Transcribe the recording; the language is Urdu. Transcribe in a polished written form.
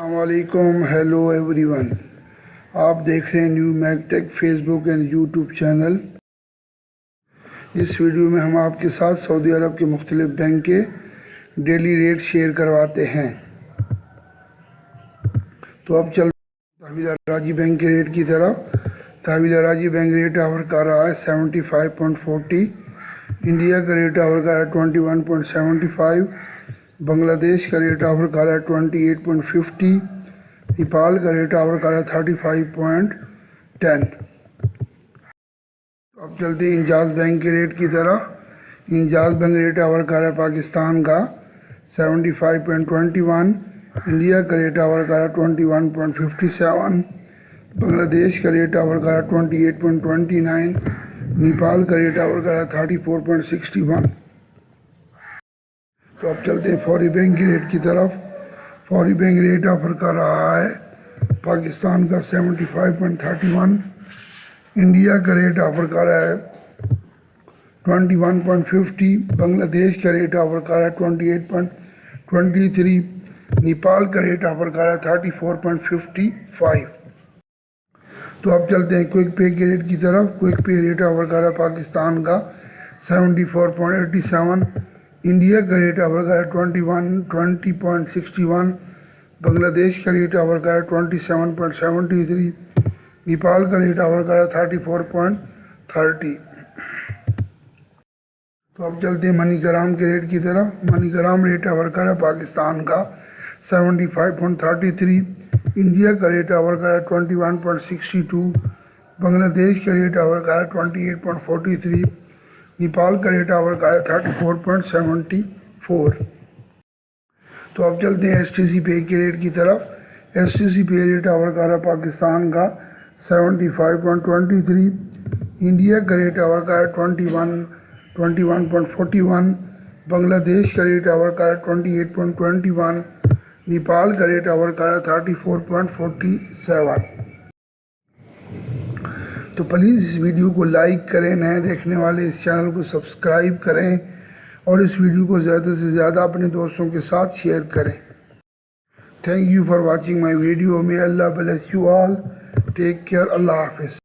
السلام علیکم، ہیلو ایوری ون. آپ دیکھ رہے ہیں New Mac Tech Facebook and YouTube channel. اس ویڈیو میں ہم آپ کے ساتھ سعودی عرب کے مختلف بینک کے ڈیلی ریٹ شیئر کرواتے ہیں. تو اب چلتے ہیں تحویل اراضی بینک کے ریٹ کی طرف. تحویل اراضی بینک ریٹ آفر کر رہا ہے 75.40. انڈیا کا ریٹ آفر کر رہا ہے 21.75. بنگلہ دیش کا ریٹ آفر کر رہا ہے 28.50. نیپال کا ریٹ آفر کر رہا ہے 35.10. اب چلتے ہیں انجاز بینک کے ریٹ کی طرف. انجاز بینک ریٹ آفر کر رہا ہے پاکستان کا 75.21. انڈیا کا ریٹ آفر کر رہا ہے 21.57. بنگلہ دیش کا ریٹ آفر کر رہا ہے 28.29. نیپال کا ریٹ آفر کر رہا ہے 34.61. تو اب چلتے ہیں فوری بینک کے ریٹ کی طرف. فوری بینک ریٹ آفر کر رہا ہے پاکستان کا 75.31. انڈیا کا ریٹ آفر کر رہا ہے 21.50. بنگلہ دیش کا ریٹ آفر کر رہا ہے 28.23. نیپال کا ریٹ آفر کر رہا ہے 34.55. تو اب چلتے ہیں کوئک پے کے ریٹ کی طرف. کوئک پے ریٹ آفر کر رہا ہے پاکستان کا 74.87. انڈیا کا ریٹ آفر کر رہا ہے 20.61. بنگلہ دیش کا ریٹ آفر کر رہا ہے 27.73. نیپال کا ریٹ آفر کر رہا ہے 34.30. تو اب چلتے ہیں منی گرام کے ریٹ کی طرف. منی گرام ریٹ آفر کر رہا ہے پاکستان کا 75.33. انڈیا کا ریٹ آفر کر رہا ہے 21.62. بنگلہ دیش کا ریٹ آفر کر رہا ہے 28.43. نیپال کا ریٹ آفر کر رہا ہے 34.74. تو اب چلتے ہیں ایس ٹی سی پے کے ریٹ کی طرف. ایس ٹی سی پے ریٹ آفر کر رہا ہے پاکستان کا 75.23. انڈیا کا ریٹ آفر کر رہا ہے 21.41. بنگلہ دیش کا ریٹ آفر کر رہا ہے 28.21. نیپال کا ریٹ آفر کر رہا ہے 34.47. تو پلیز اس ویڈیو کو لائک کریں، نئے دیکھنے والے اس چینل کو سبسکرائب کریں اور اس ویڈیو کو زیادہ سے زیادہ اپنے دوستوں کے ساتھ شیئر کریں. Thank you for watching my video. may Allah bless you all. Take care. اللہ حافظ.